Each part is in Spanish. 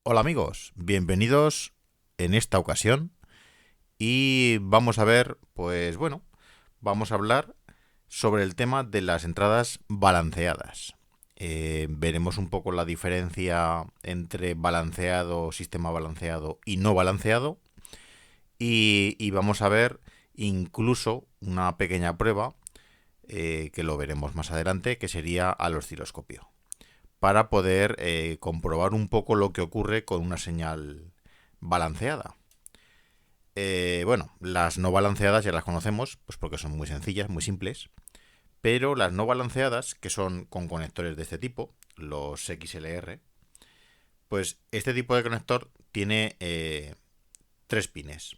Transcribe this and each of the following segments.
Hola amigos, bienvenidos en esta ocasión y vamos a ver, pues bueno, vamos a hablar sobre el tema de las entradas balanceadas. Veremos un poco la diferencia entre balanceado, sistema balanceado y no balanceado y vamos a ver incluso una pequeña prueba que lo veremos más adelante, que sería al osciloscopio, para poder comprobar un poco lo que ocurre con una señal balanceada. Bueno, las no balanceadas ya las conocemos, pues porque son muy sencillas, muy simples, pero las no balanceadas, que son con conectores de este tipo, los XLR, pues este tipo de conector tiene tres pines.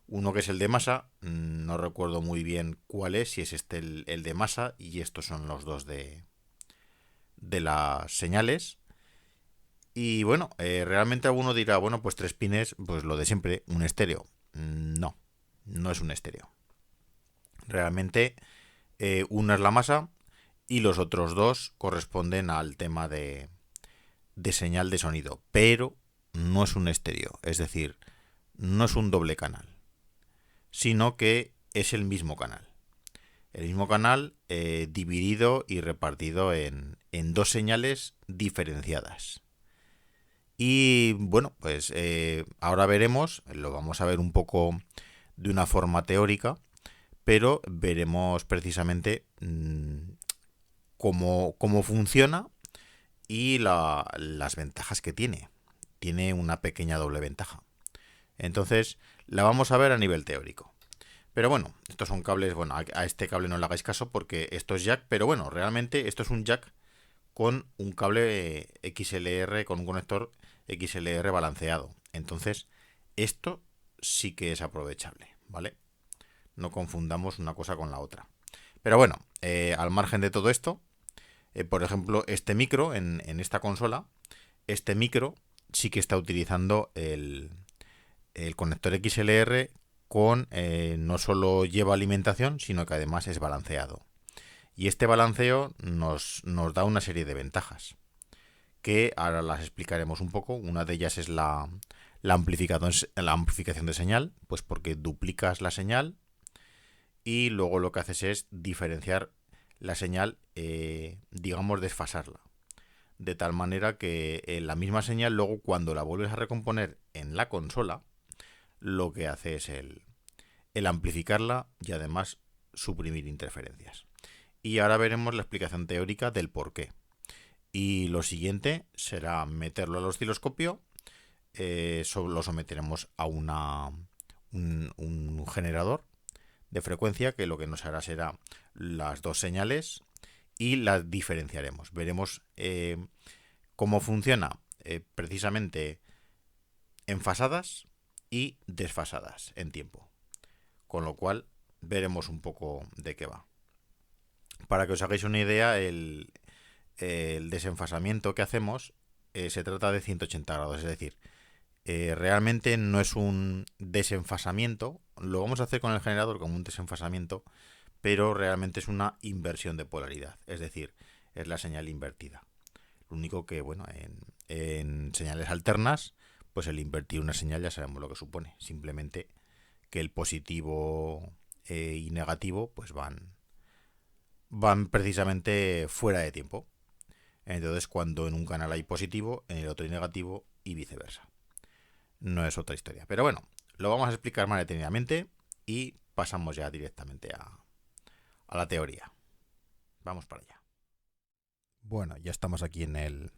Uno que es el de masa, no recuerdo muy bien cuál es, si es este el de masa, y estos son los dos de las señales. Y bueno, realmente alguno dirá, bueno, pues tres pines, pues lo de siempre, un estéreo. No, no es un estéreo. Realmente una es la masa y los otros dos corresponden al tema de señal de sonido, pero no es un estéreo, es decir, no es un doble canal, sino que es el mismo canal. El mismo canal dividido y repartido en dos señales diferenciadas. Y bueno, pues ahora veremos, lo vamos a ver un poco de una forma teórica, pero veremos precisamente cómo funciona y las ventajas que tiene. Tiene una pequeña doble ventaja. Entonces, la vamos a ver a nivel teórico. Pero bueno, estos son cables, bueno, a este cable no le hagáis caso porque esto es jack, pero bueno, realmente esto es un jack con un cable XLR, con un conector XLR balanceado. Entonces, esto sí que es aprovechable, ¿vale? No confundamos una cosa con la otra. Pero bueno, al margen de todo esto, por ejemplo, este micro en esta consola, este micro sí que está utilizando el conector XLR con no solo lleva alimentación, sino que además es balanceado. Y este balanceo nos da una serie de ventajas, que ahora las explicaremos un poco. Una de ellas es la amplificación de señal, pues porque duplicas la señal y luego lo que haces es diferenciar la señal, digamos, desfasarla. De tal manera que la misma señal, luego cuando la vuelves a recomponer en la consola, lo que hace es el amplificarla y además suprimir interferencias. Y ahora veremos la explicación teórica del por qué. Y lo siguiente será meterlo al osciloscopio, lo someteremos a un generador de frecuencia que lo que nos hará será las dos señales y las diferenciaremos. Veremos cómo funciona precisamente enfasadas y desfasadas en tiempo. Con lo cual veremos un poco de qué va. Para que os hagáis una idea, el desenfasamiento que hacemos se trata de 180 grados, es decir, realmente no es un desenfasamiento, lo vamos a hacer con el generador como un desenfasamiento, pero realmente es una inversión de polaridad, es decir, es la señal invertida. Lo único que, bueno, en señales alternas, pues el invertir una señal ya sabemos lo que supone, simplemente que el positivo y negativo pues van precisamente fuera de tiempo. Entonces, cuando en un canal hay positivo, en el otro hay negativo y viceversa. No es otra historia. Pero bueno, lo vamos a explicar más detenidamente y pasamos ya directamente a la teoría. Vamos para allá. Bueno, ya estamos aquí en el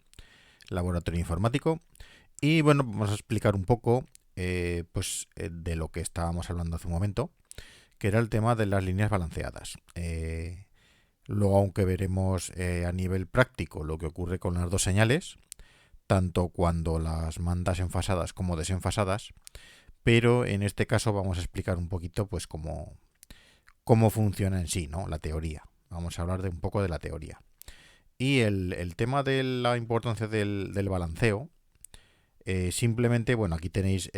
laboratorio informático y bueno, vamos a explicar un poco de lo que estábamos hablando hace un momento, que era el tema de las líneas balanceadas. Luego, aunque veremos a nivel práctico lo que ocurre con las dos señales, tanto cuando las mandas enfasadas como desenfasadas, pero en este caso vamos a explicar un poquito pues cómo funciona en sí, ¿no? La teoría. Vamos a hablar de un poco de la teoría. Y el tema de la importancia del balanceo, simplemente, bueno, aquí tenéis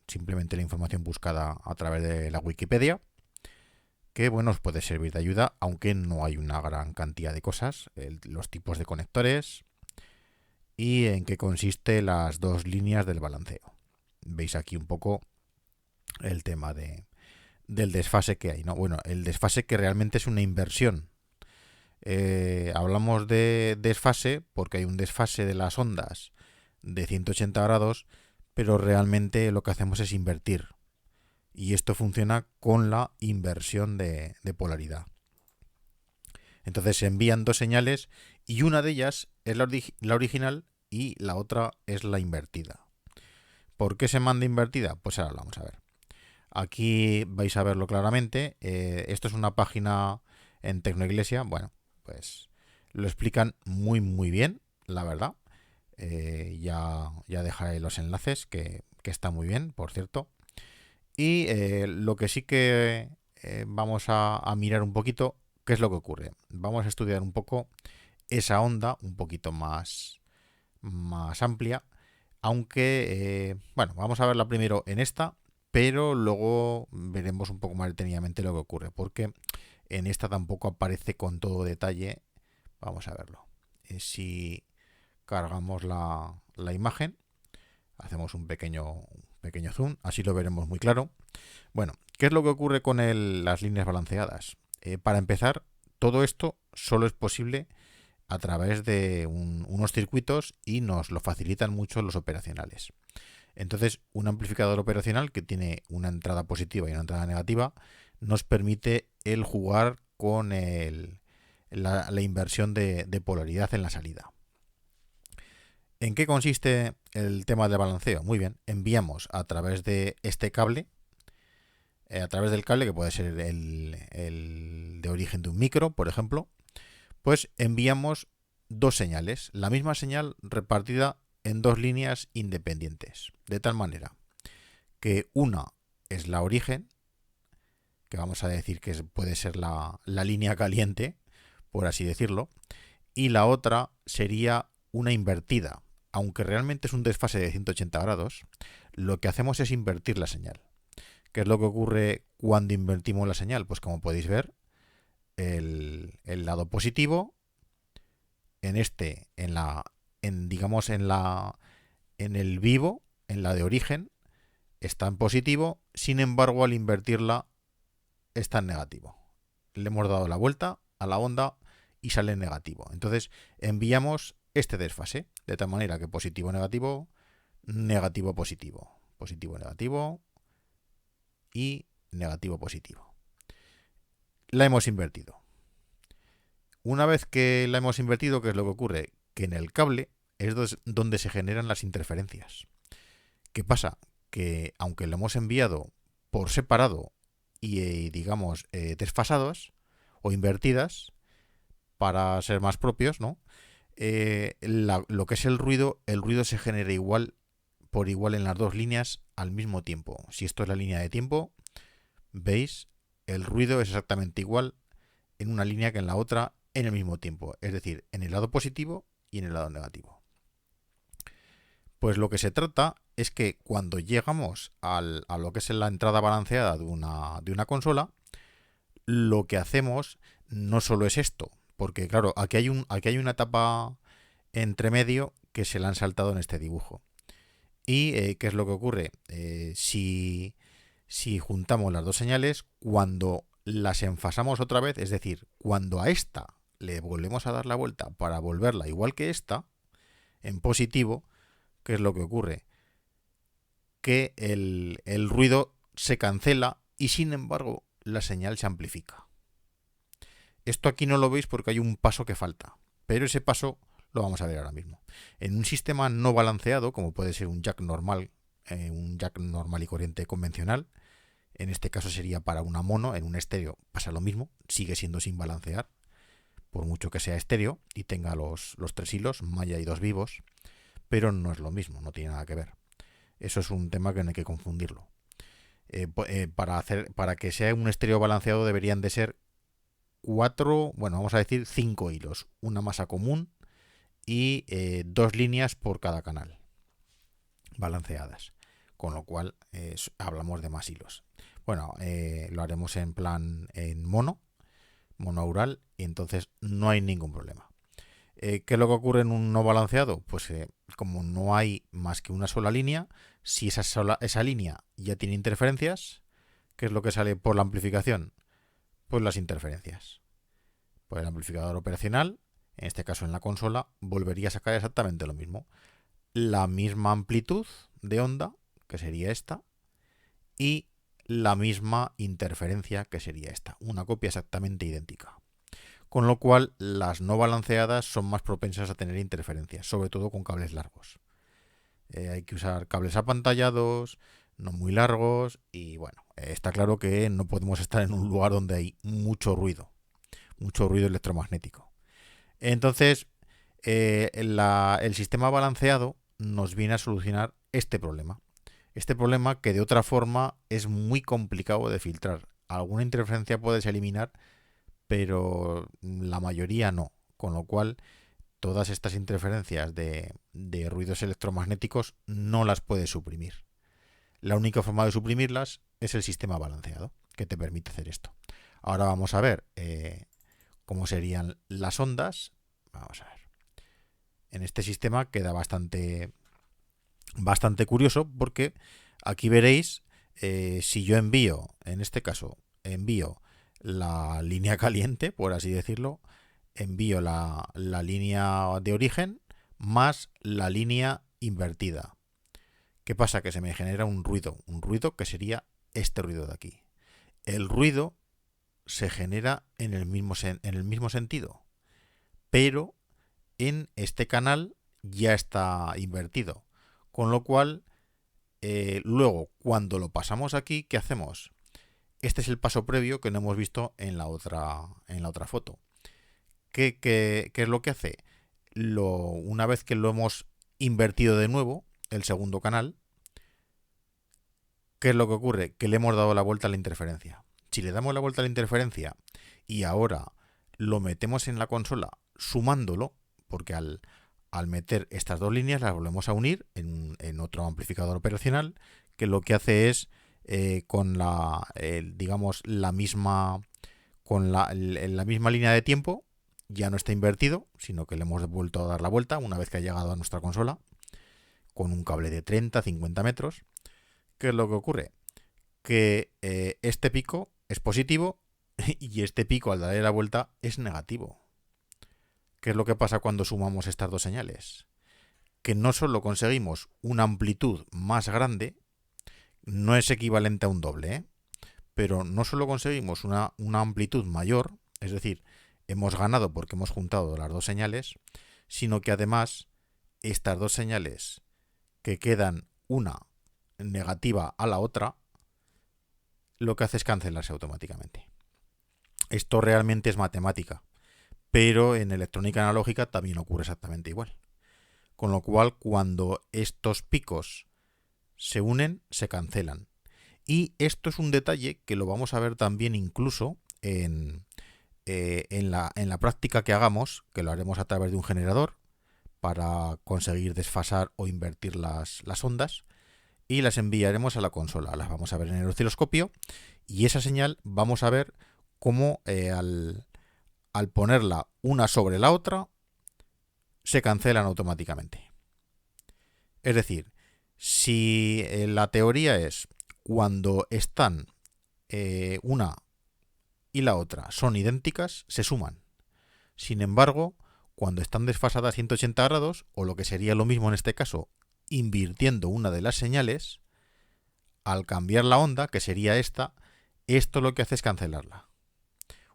simplemente la información buscada a través de la Wikipedia, que bueno, os puede servir de ayuda, aunque no hay una gran cantidad de cosas, los tipos de conectores y en qué consiste las dos líneas del balanceo. Veis aquí un poco el tema del desfase que hay, ¿no? Bueno, el desfase que realmente es una inversión. Hablamos de desfase porque hay un desfase de las ondas de 180 grados, pero realmente lo que hacemos es invertir. Y esto funciona con la inversión de polaridad. Entonces se envían dos señales y una de ellas es la original y la otra es la invertida. ¿Por qué se manda invertida? Pues ahora lo vamos a ver. Aquí vais a verlo claramente. Esto es una página en Tecnoiglesia. Bueno, pues lo explican muy bien, la verdad. Ya dejaré los enlaces, que está muy bien, por cierto. Y lo que sí que vamos a mirar un poquito, ¿qué es lo que ocurre? Vamos a estudiar un poco esa onda, un poquito más amplia. Aunque, bueno, vamos a verla primero en esta, pero luego veremos un poco más detenidamente lo que ocurre, porque en esta tampoco aparece con todo detalle. Vamos a verlo. Si cargamos la imagen, hacemos un pequeño zoom, así lo veremos muy claro. Bueno, ¿qué es lo que ocurre con las líneas balanceadas? Para empezar, todo esto solo es posible a través de unos circuitos y nos lo facilitan mucho los operacionales. Entonces, un amplificador operacional que tiene una entrada positiva y una entrada negativa nos permite el jugar con la inversión de polaridad en la salida. ¿En qué consiste el tema de balanceo? Muy bien, enviamos a través de este cable, a través del cable que puede ser el de origen de un micro, por ejemplo, pues enviamos dos señales, la misma señal repartida en dos líneas independientes, de tal manera que una es la origen, que vamos a decir que puede ser la línea caliente, por así decirlo, y la otra sería una invertida. Aunque realmente es un desfase de 180 grados, lo que hacemos es invertir la señal. ¿Qué es lo que ocurre cuando invertimos la señal? Pues como podéis ver, el lado positivo digamos en el vivo, en la de origen, está en positivo, sin embargo al invertirla está en negativo. Le hemos dado la vuelta a la onda y sale en negativo. Entonces enviamos este desfase, de tal manera que positivo negativo, negativo positivo, positivo negativo y negativo positivo. La hemos invertido. Una vez que la hemos invertido, ¿qué es lo que ocurre? Que en el cable es donde se generan las interferencias. ¿Qué pasa? Que aunque lo hemos enviado por separado y digamos desfasados o invertidas para ser más propios, ¿no? Lo que es el ruido se genera por igual en las dos líneas al mismo tiempo. Si esto es la línea de tiempo, veis, el ruido es exactamente igual en una línea que en la otra en el mismo tiempo, es decir, en el lado positivo y en el lado negativo. Pues lo que se trata es que cuando llegamos a lo que es la entrada balanceada de una consola, lo que hacemos no solo es esto, porque claro, aquí hay una etapa entre medio que se la han saltado en este dibujo. ¿Y qué es lo que ocurre? Si juntamos las dos señales, cuando las enfasamos otra vez, es decir, cuando a esta le volvemos a dar la vuelta para volverla igual que esta, en positivo, ¿qué es lo que ocurre? Que el ruido se cancela y sin embargo la señal se amplifica. Esto aquí no lo veis porque hay un paso que falta, pero ese paso lo vamos a ver ahora mismo. En un sistema no balanceado, como puede ser un jack normal y corriente convencional, en este caso sería para una mono, en un estéreo pasa lo mismo, sigue siendo sin balancear, por mucho que sea estéreo y tenga los tres hilos, malla y dos vivos, pero no es lo mismo, no tiene nada que ver. Eso es un tema que no hay que confundirlo. Para que sea un estéreo balanceado deberían de ser vamos a decir 5 hilos, una masa común y dos líneas por cada canal balanceadas, con lo cual hablamos de más hilos. Bueno, lo haremos en plan en monoaural y entonces no hay ningún problema. ¿Qué es lo que ocurre en un no balanceado? Pues como no hay más que una sola línea, si esa línea ya tiene interferencias, ¿qué es lo que sale por la amplificación? Pues las interferencias. Pues el amplificador operacional, en este caso en la consola, volvería a sacar exactamente lo mismo. La misma amplitud de onda, que sería esta, y la misma interferencia, que sería esta. Una copia exactamente idéntica. Con lo cual, las no balanceadas son más propensas a tener interferencias, sobre todo con cables largos. Hay que usar cables apantallados, no muy largos, y bueno, está claro que no podemos estar en un lugar donde hay mucho ruido electromagnético. Entonces, el sistema balanceado nos viene a solucionar este problema. Este problema que de otra forma es muy complicado de filtrar. Alguna interferencia puedes eliminar, pero la mayoría no. Con lo cual, todas estas interferencias de ruidos electromagnéticos no las puedes suprimir. La única forma de suprimirlas es el sistema balanceado, que te permite hacer esto. Ahora vamos a ver cómo serían las ondas. Vamos a ver. En este sistema queda bastante curioso porque aquí veréis si yo envío, en este caso, envío la línea caliente, por así decirlo, envío la línea de origen más la línea invertida. ¿Qué pasa? Que se me genera un ruido que sería este ruido de aquí. El ruido se genera en el mismo sentido, pero en este canal ya está invertido. Con lo cual, luego, cuando lo pasamos aquí, ¿qué hacemos? Este es el paso previo que no hemos visto en la otra foto. ¿Qué es lo que hace? Una vez que lo hemos invertido de nuevo, el segundo canal, ¿qué es lo que ocurre? Que le hemos dado la vuelta a la interferencia. Si le damos la vuelta a la interferencia y ahora lo metemos en la consola sumándolo, porque al meter estas dos líneas las volvemos a unir en otro amplificador operacional, que lo que hace es con digamos la misma la misma línea de tiempo, ya no está invertido, sino que le hemos vuelto a dar la vuelta una vez que ha llegado a nuestra consola con un cable de 30-50 metros. ¿Qué es lo que ocurre? Que este pico es positivo y este pico al darle la vuelta es negativo. ¿Qué es lo que pasa cuando sumamos estas dos señales? Que no solo conseguimos una amplitud más grande, no es equivalente a un doble, pero no solo conseguimos una amplitud mayor, es decir, hemos ganado porque hemos juntado las dos señales, sino que además estas dos señales que quedan una negativa a la otra, lo que hace es cancelarse automáticamente. Esto realmente es matemática, pero en electrónica analógica también ocurre exactamente igual. Con lo cual, cuando estos picos se unen, se cancelan. Y esto es un detalle que lo vamos a ver también incluso en la práctica que hagamos, que lo haremos a través de un generador para conseguir desfasar o invertir las ondas, y las enviaremos a la consola. Las vamos a ver en el osciloscopio y esa señal vamos a ver cómo al ponerla una sobre la otra se cancelan automáticamente. Es decir, si la teoría es cuando están una y la otra son idénticas, se suman. Sin embargo, cuando están desfasadas 180 grados, o lo que sería lo mismo en este caso, invirtiendo una de las señales, al cambiar la onda, que sería esta, esto lo que hace es cancelarla.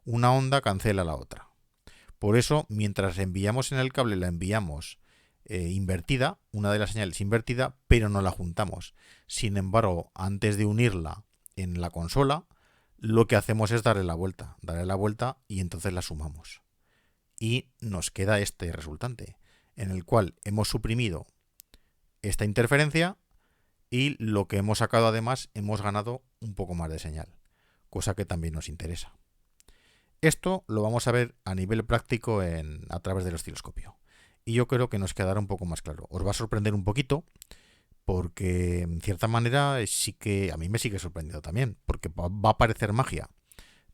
Una onda cancela la otra. Por eso, mientras enviamos en el cable, la enviamos invertida, una de las señales invertida, pero no la juntamos. Sin embargo, antes de unirla en la consola, lo que hacemos es darle la vuelta y entonces la sumamos. Y nos queda este resultante, en el cual hemos suprimido esta interferencia y lo que hemos sacado además, hemos ganado un poco más de señal, cosa que también nos interesa. Esto lo vamos a ver a nivel práctico a través del osciloscopio. Y yo creo que nos quedará un poco más claro. Os va a sorprender un poquito, porque en cierta manera sí que a mí me sigue sorprendiendo también, porque va a parecer magia,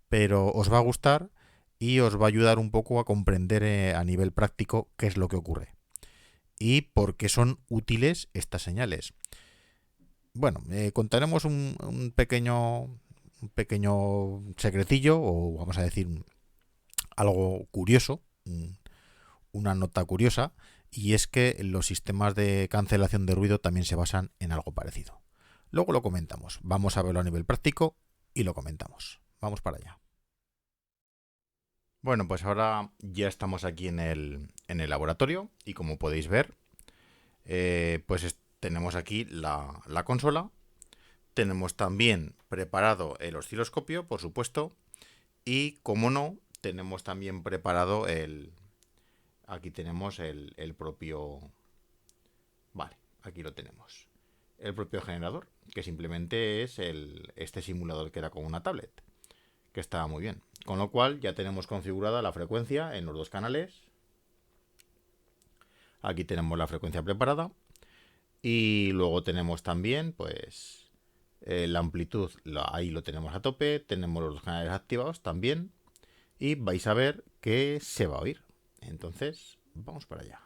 pero os va a gustar y os va a ayudar un poco a comprender a nivel práctico qué es lo que ocurre y por qué son útiles estas señales. Bueno, contaremos un pequeño secretillo, o vamos a decir algo curioso, una nota curiosa, y es que los sistemas de cancelación de ruido también se basan en algo parecido. Luego lo comentamos. Vamos a verlo a nivel práctico y lo comentamos. Vamos para allá. Bueno, pues ahora ya estamos aquí en el laboratorio y como podéis ver, tenemos aquí la consola. Tenemos también preparado el osciloscopio, por supuesto, y como no, tenemos también preparado aquí tenemos el propio... Vale, aquí lo tenemos. El propio generador, que simplemente es este simulador que era con una tablet, que estaba muy bien. Con lo cual ya tenemos configurada la frecuencia en los dos canales. Aquí tenemos la frecuencia preparada. Y luego tenemos también, pues, la amplitud, ahí lo tenemos a tope. Tenemos los dos canales activados también. Y vais a ver que se va a oír. Entonces, vamos para allá.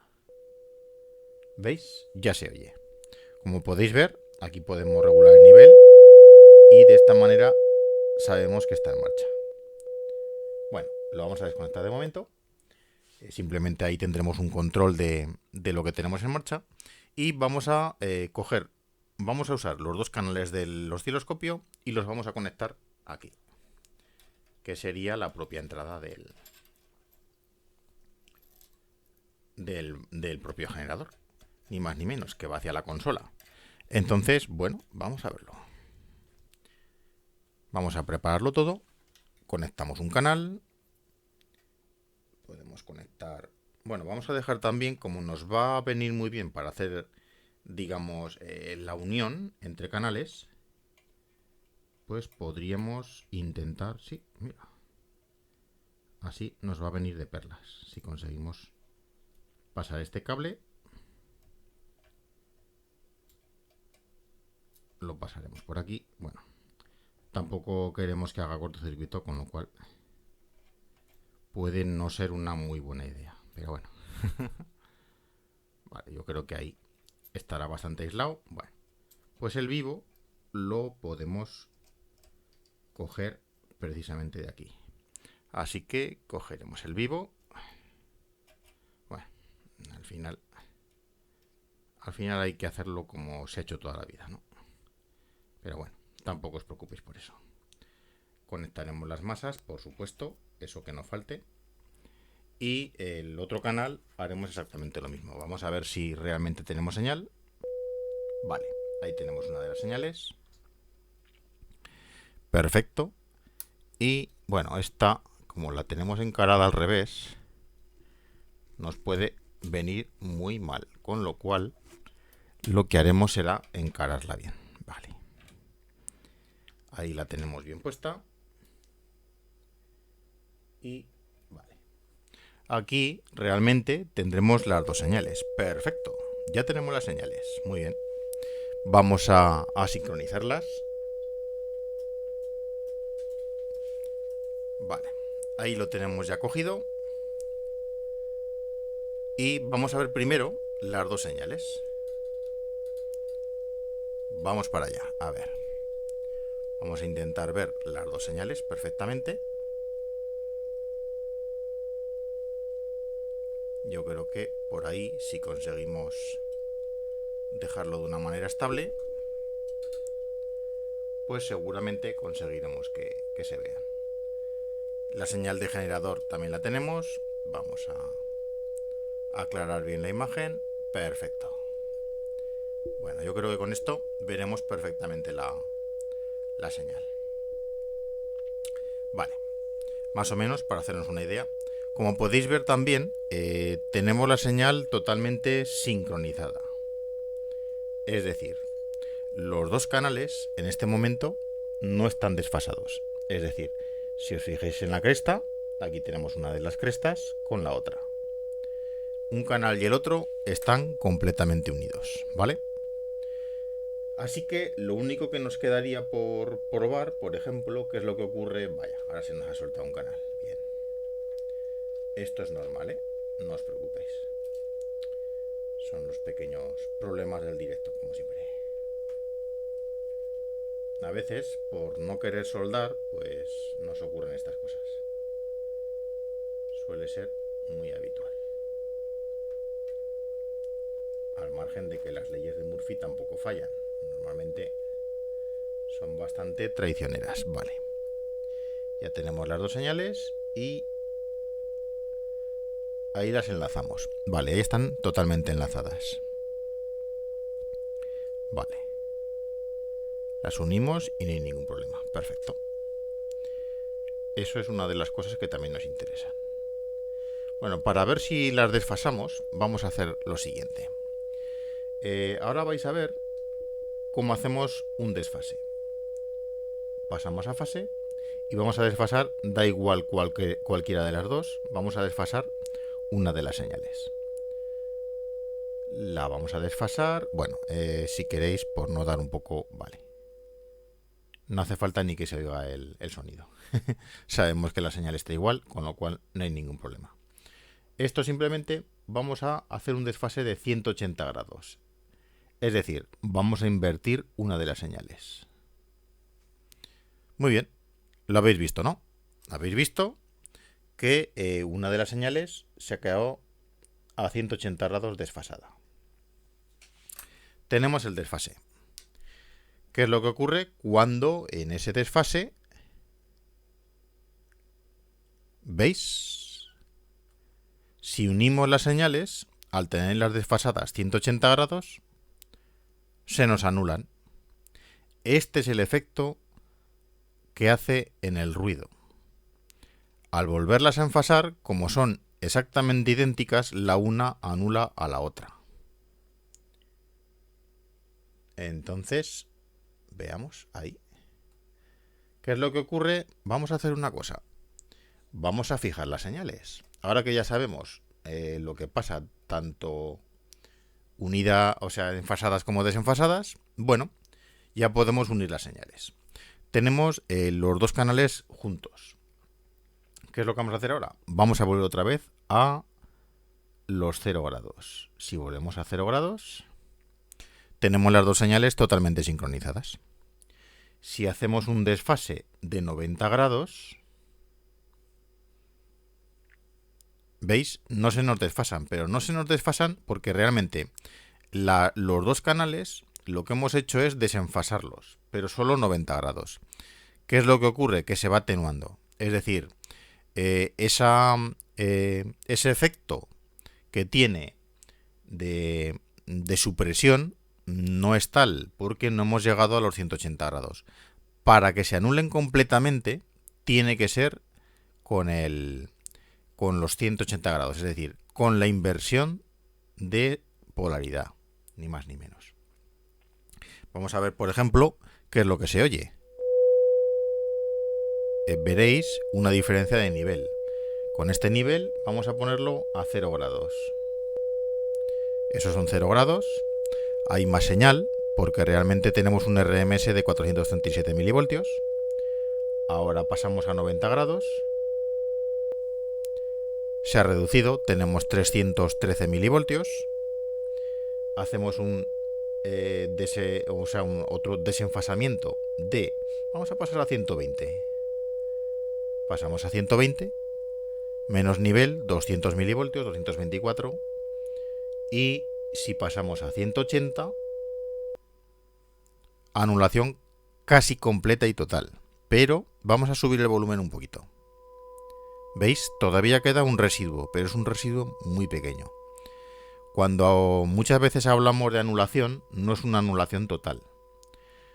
¿Veis? Ya se oye. Como podéis ver, aquí podemos regular el nivel. Y de esta manera sabemos que está en marcha. Bueno, lo vamos a desconectar de momento. Simplemente ahí tendremos un control de lo que tenemos en marcha. Y vamos a vamos a usar los dos canales del osciloscopio y los vamos a conectar aquí, que sería la propia entrada del propio generador. Ni más ni menos, que va hacia la consola. Entonces, bueno, vamos a verlo. Vamos a prepararlo todo. Conectamos un canal. Podemos conectar... Bueno, vamos a dejar también, como nos va a venir muy bien para hacer, digamos, la unión entre canales, pues podríamos intentar... Sí, mira. Así nos va a venir de perlas. Si conseguimos pasar este cable, lo pasaremos por aquí. Bueno, tampoco queremos que haga cortocircuito, con lo cual puede no ser una muy buena idea. Pero bueno. Vale, yo creo que ahí estará bastante aislado. Bueno, pues el vivo lo podemos coger precisamente de aquí. Así que cogeremos el vivo. Bueno, al final hay que hacerlo como se ha hecho toda la vida, ¿no? Pero bueno, tampoco os preocupéis por eso. Conectaremos las masas, por supuesto, eso que no falte. Y el otro canal haremos exactamente lo mismo. Vamos a ver si realmente tenemos señal. Vale, ahí tenemos una de las señales. Perfecto. Y bueno, esta, como la tenemos encarada al revés, nos puede venir muy mal. Con lo cual, lo que haremos será encararla bien. Vale. Ahí la tenemos bien puesta. Y vale. Aquí realmente tendremos las dos señales. Perfecto. Ya tenemos las señales. Muy bien. Vamos a sincronizarlas. Vale. Ahí lo tenemos ya cogido. Y vamos a ver primero las dos señales. Vamos para allá. A ver. Vamos a intentar ver las dos señales perfectamente. Yo creo que por ahí, si conseguimos dejarlo de una manera estable, pues seguramente conseguiremos que se vean. La señal de generador también la tenemos. Vamos a aclarar bien la imagen. Perfecto. Bueno, yo creo que con esto veremos perfectamente la señal. Vale. Más o menos, para hacernos una idea. Como podéis ver también, tenemos la señal totalmente sincronizada. Es decir, los dos canales en este momento no están desfasados. Es decir, si os fijáis en la cresta, aquí tenemos una de las crestas con la otra. Un canal y el otro están completamente unidos, ¿vale? Así que lo único que nos quedaría por probar, por ejemplo, qué es lo que ocurre... Vaya, ahora se nos ha soltado un canal. Bien. Esto es normal, ¿eh? No os preocupéis. Son los pequeños problemas del directo, como siempre. A veces, por no querer soldar, pues nos ocurren estas cosas. Suele ser muy habitual. Al margen de que las leyes de Murphy tampoco fallan. Normalmente son bastante traicioneras. Vale. Ya tenemos las dos señales y ahí las enlazamos. Vale, ahí están totalmente enlazadas. Vale. Las unimos y no hay ningún problema. Perfecto. Eso es una de las cosas que también nos interesan. Bueno, para ver si las desfasamos, vamos a hacer lo siguiente. Ahora vais a ver cómo hacemos un desfase. Pasamos a fase y vamos a desfasar, da igual cualquiera de las dos, vamos a desfasar una de las señales. La vamos a desfasar, bueno, si queréis, por no dar un poco, vale. No hace falta ni que se oiga el sonido. Sabemos que la señal está igual, con lo cual no hay ningún problema. Esto simplemente vamos a hacer un desfase de 180 grados. Es decir, vamos a invertir una de las señales. Muy bien, lo habéis visto, ¿no? Habéis visto que una de las señales se ha quedado a 180 grados desfasada. Tenemos el desfase. ¿Qué es lo que ocurre cuando en ese desfase, veis? Si unimos las señales, al tenerlas desfasadas 180 grados, se nos anulan. Este es el efecto que hace en el ruido. Al volverlas a enfasar, como son exactamente idénticas, la una anula a la otra. Entonces, veamos ahí. ¿Qué es lo que ocurre? Vamos a hacer una cosa. Vamos a fijar las señales. Ahora que ya sabemos lo que pasa tanto unida, o sea, enfasadas como desenfasadas, bueno, ya podemos unir las señales. Tenemos los dos canales juntos. ¿Qué es lo que vamos a hacer ahora? Vamos a volver otra vez a los 0 grados. Si volvemos a 0 grados, tenemos las dos señales totalmente sincronizadas. Si hacemos un desfase de 90 grados, ¿veis? No se nos desfasan, pero no se nos desfasan porque realmente los dos canales lo que hemos hecho es desenfasarlos, pero solo 90 grados. ¿Qué es lo que ocurre? Que se va atenuando. Es decir, ese efecto que tiene de supresión no es tal porque no hemos llegado a los 180 grados. Para que se anulen completamente, tiene que ser con los 180 grados, es decir, con la inversión de polaridad, ni más ni menos. Vamos a ver, por ejemplo, qué es lo que se oye. Veréis una diferencia de nivel. Con este nivel vamos a ponerlo a 0 grados. Esos son 0 grados. Hay más señal porque realmente tenemos un RMS de 437 milivoltios. Ahora pasamos a 90 grados. Se ha reducido, tenemos 313 milivoltios. Hacemos otro desenfasamiento de... Vamos a pasar a 120. Pasamos a 120. Menos nivel, 200 milivoltios, 224. Y si pasamos a 180, anulación casi completa y total. Pero vamos a subir el volumen un poquito. ¿Veis? Todavía queda un residuo, pero es un residuo muy pequeño. Cuando muchas veces hablamos de anulación, no es una anulación total,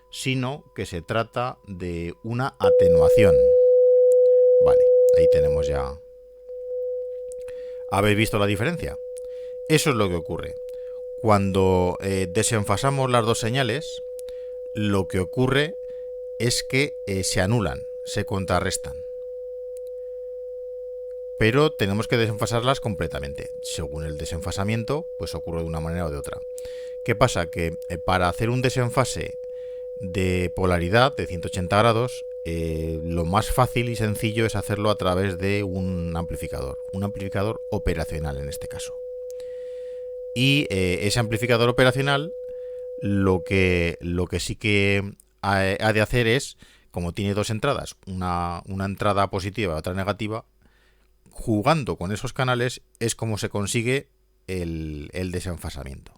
sino que se trata de una atenuación. Vale, ahí tenemos ya. ¿Habéis visto la diferencia? Eso es lo que ocurre. Cuando desenfasamos las dos señales, lo que ocurre es que se anulan, se contrarrestan. Pero tenemos que desenfasarlas completamente. Según el desenfasamiento, pues ocurre de una manera o de otra. ¿Qué pasa? Que para hacer un desenfase de polaridad de 180 grados, lo más fácil y sencillo es hacerlo a través de un amplificador operacional en este caso. Y ese amplificador operacional lo que sí que ha de hacer es, como tiene dos entradas, una entrada positiva y otra negativa, jugando con esos canales es como se consigue el desenfasamiento.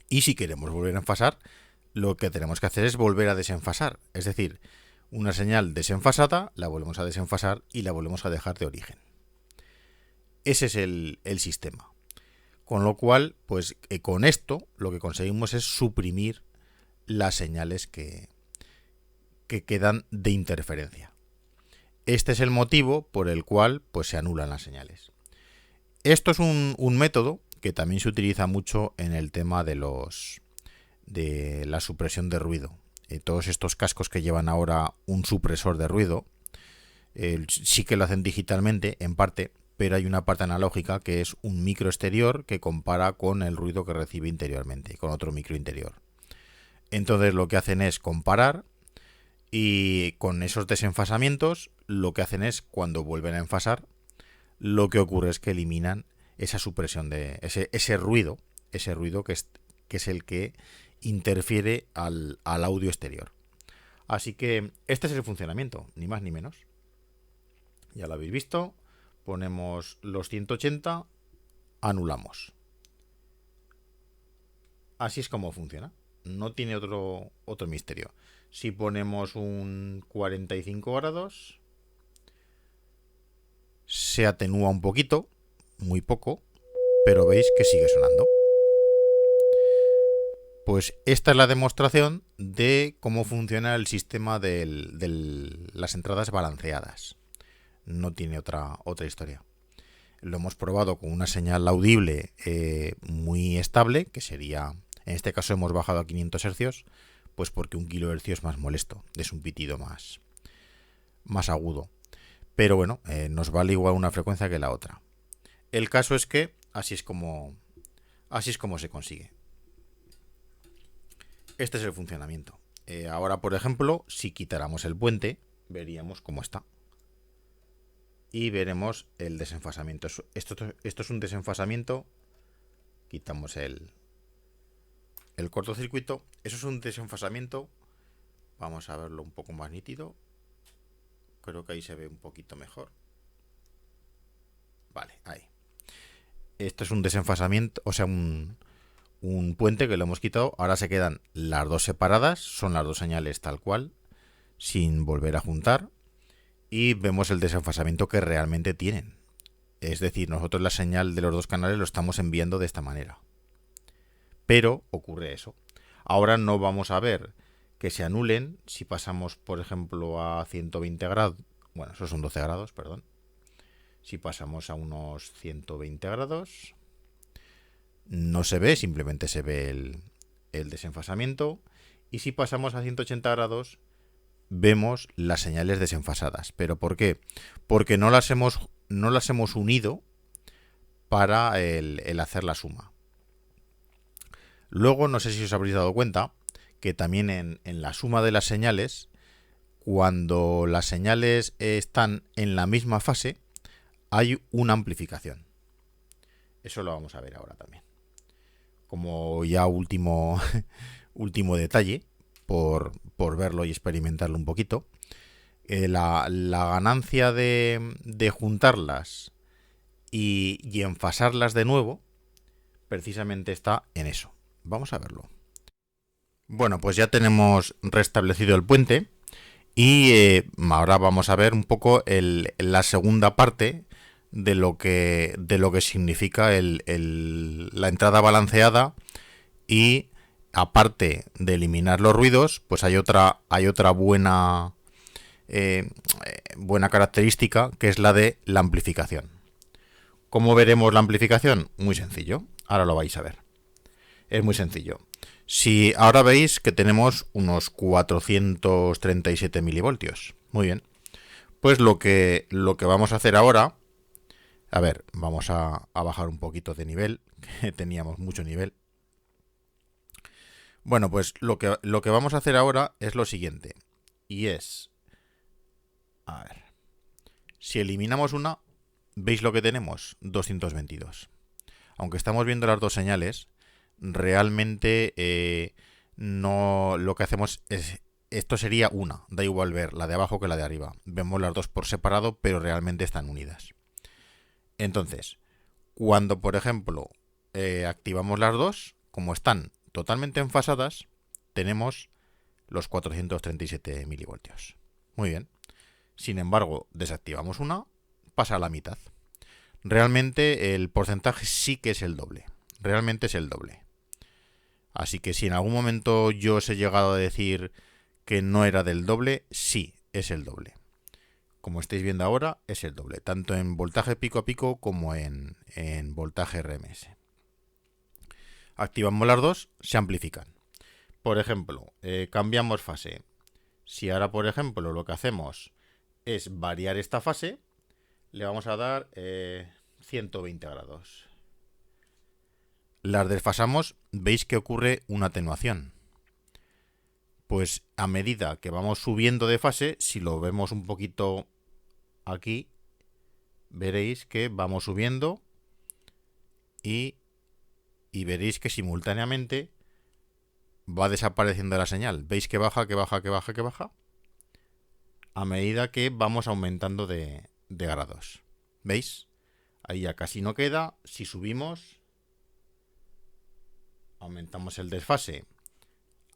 Y si queremos volver a enfasar, lo que tenemos que hacer es volver a desenfasar. Es decir, una señal desenfasada la volvemos a desenfasar y la volvemos a dejar de origen. Ese es el sistema. Con lo cual, pues con esto lo que conseguimos es suprimir las señales que quedan de interferencia. Este es el motivo por el cual pues, se anulan las señales. Esto es un método que también se utiliza mucho en el tema de la supresión de ruido. Todos estos cascos que llevan ahora un supresor de ruido, sí que lo hacen digitalmente en parte, pero hay una parte analógica que es un micro exterior que compara con el ruido que recibe interiormente, con otro micro interior. Entonces lo que hacen es comparar y con esos desenfasamientos lo que hacen es cuando vuelven a enfasar, lo que ocurre es que eliminan esa supresión de ese ruido que es el que interfiere al audio exterior. Así que este es el funcionamiento, ni más ni menos. Ya lo habéis visto. Ponemos los 180, anulamos. Así es como funciona. No tiene otro misterio. Si ponemos un 45 grados, se atenúa un poquito, muy poco, pero veis que sigue sonando. Pues esta es la demostración de cómo funciona el sistema de las entradas balanceadas. No tiene otra historia. Lo hemos probado con una señal audible muy estable, que sería, en este caso hemos bajado a 500 Hz, pues porque 1 kHz es más molesto, es un pitido más agudo. Pero bueno, nos vale igual una frecuencia que la otra. El caso es que así es como se consigue. Este es el funcionamiento. Ahora, por ejemplo, si quitáramos el puente, veríamos cómo está. Y veremos el desenfasamiento. Esto es un desenfasamiento. Quitamos el cortocircuito. Eso es un desenfasamiento. Vamos a verlo un poco más nítido. Creo que ahí se ve un poquito mejor. Vale, ahí. Esto es un desenfasamiento, o sea, un puente que lo hemos quitado. Ahora se quedan las dos separadas. Son las dos señales tal cual, sin volver a juntar. Y vemos el desenfasamiento que realmente tienen. Es decir, nosotros la señal de los dos canales lo estamos enviando de esta manera. Pero ocurre eso. Ahora no vamos a ver que se anulen si pasamos, por ejemplo, a 120 grados. Bueno, esos son 12 grados, perdón. Si pasamos a unos 120 grados, no se ve, simplemente se ve el desenfasamiento. Y si pasamos a 180 grados, vemos las señales desenfasadas. ¿Pero por qué? Porque no las hemos unido para el hacer la suma. Luego, no sé si os habréis dado cuenta que también en la suma de las señales, cuando las señales están en la misma fase, hay una amplificación. Eso lo vamos a ver ahora también. Como ya último detalle, por verlo y experimentarlo un poquito, la ganancia de juntarlas y enfasarlas de nuevo, precisamente está en eso. Vamos a verlo. Bueno, pues ya tenemos restablecido el puente y ahora vamos a ver un poco la segunda parte de lo que significa la entrada balanceada. Y aparte de eliminar los ruidos, pues hay otra buena característica, que es la de la amplificación. ¿Cómo veremos la amplificación? Muy sencillo, ahora lo vais a ver. Es muy sencillo. Si ahora veis que tenemos unos 437 milivoltios. Muy bien. Pues lo que vamos a hacer ahora, a ver, vamos a bajar un poquito de nivel, que teníamos mucho nivel. Bueno, pues lo que vamos a hacer ahora es lo siguiente. Y es, A ver. Si eliminamos una, ¿veis lo que tenemos? 222. Aunque estamos viendo las dos señales, realmente no lo que hacemos es... Esto sería una, da igual ver la de abajo que la de arriba. Vemos las dos por separado, pero realmente están unidas. Entonces, cuando por ejemplo activamos las dos, como están totalmente enfasadas, tenemos los 437 milivoltios. Muy bien. Sin embargo, desactivamos una, pasa a la mitad. Realmente el porcentaje sí que es el doble. Realmente es el doble. Así que si en algún momento yo os he llegado a decir que no era del doble, sí, es el doble. Como estáis viendo ahora, es el doble. Tanto en voltaje pico a pico como en voltaje RMS. Activamos las dos, se amplifican. Por ejemplo, cambiamos fase. Si ahora, por ejemplo, lo que hacemos es variar esta fase, le vamos a dar 120 grados. Las desfasamos, veis que ocurre una atenuación. Pues a medida que vamos subiendo de fase, si lo vemos un poquito aquí, veréis que vamos subiendo y veréis que simultáneamente va desapareciendo la señal. ¿Veis que baja, que baja, que baja, que baja? A medida que vamos aumentando de grados. ¿Veis? Ahí ya casi no queda. Si subimos, aumentamos el desfase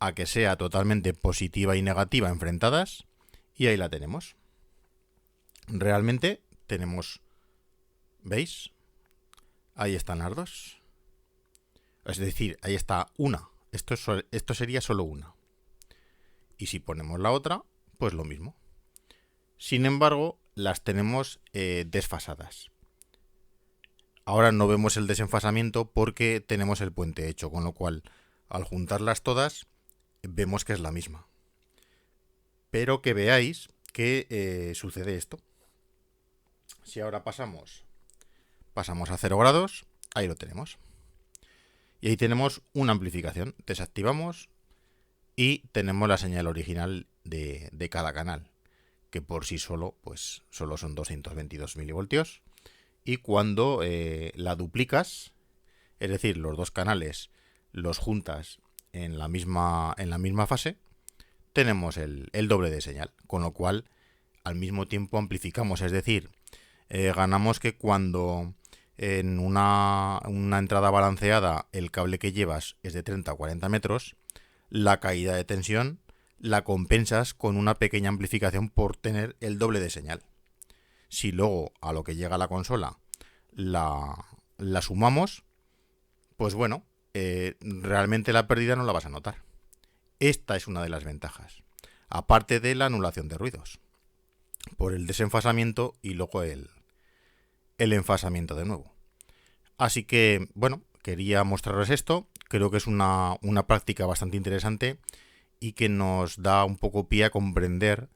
a que sea totalmente positiva y negativa enfrentadas. Y ahí la tenemos. Realmente tenemos... ¿Veis? Ahí están las dos. Es decir, ahí está una. Esto sería solo una. Y si ponemos la otra, pues lo mismo. Sin embargo, las tenemos desfasadas. Ahora no vemos el desenfasamiento porque tenemos el puente hecho, con lo cual, al juntarlas todas, vemos que es la misma. Pero que veáis que sucede esto. Si ahora pasamos a 0 grados, ahí lo tenemos. Y ahí tenemos una amplificación. Desactivamos y tenemos la señal original de cada canal, que por sí solo, pues solo son 222 milivoltios. Y cuando la duplicas, es decir, los dos canales los juntas en la misma fase, tenemos el doble de señal, con lo cual al mismo tiempo amplificamos, es decir, ganamos que cuando en una entrada balanceada el cable que llevas es de 30 o 40 metros, la caída de tensión la compensas con una pequeña amplificación por tener el doble de señal. Si luego a lo que llega la consola la sumamos, pues bueno, realmente la pérdida no la vas a notar. Esta es una de las ventajas, aparte de la anulación de ruidos, por el desenfasamiento y luego el enfasamiento de nuevo. Así que, bueno, quería mostraros esto. Creo que es una práctica bastante interesante y que nos da un poco pie a comprender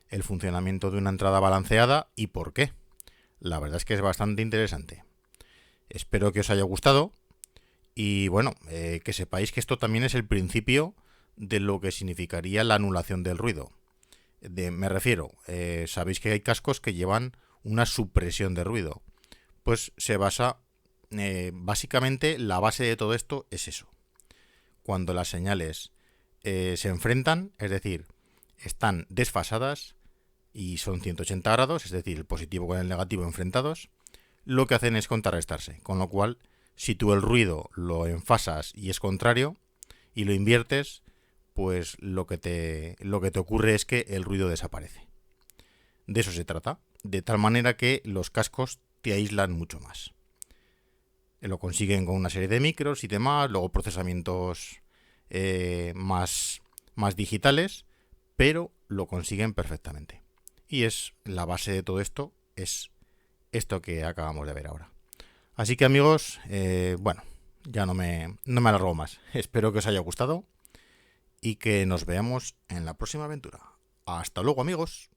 el funcionamiento de una entrada balanceada y por qué. La verdad es que es bastante interesante. Espero que os haya gustado y, bueno, que sepáis que esto también es el principio de lo que significaría la anulación del ruido. Me refiero, sabéis que hay cascos que llevan una supresión de ruido. Pues se basa, básicamente la base de todo esto es eso. Cuando las señales se enfrentan, es decir, están desfasadas y son 180 grados, es decir, el positivo con el negativo enfrentados, lo que hacen es contrarrestarse. Con lo cual, si tú el ruido lo enfasas y es contrario y lo inviertes, pues lo que te ocurre es que el ruido desaparece. De eso se trata, de tal manera que los cascos te aíslan mucho más. Lo consiguen con una serie de micros y demás, luego procesamientos más digitales, pero lo consiguen perfectamente. Y es la base de todo esto, es esto que acabamos de ver ahora. Así que, amigos, bueno, ya no me alargo más. Espero que os haya gustado y que nos veamos en la próxima aventura. Hasta luego, amigos.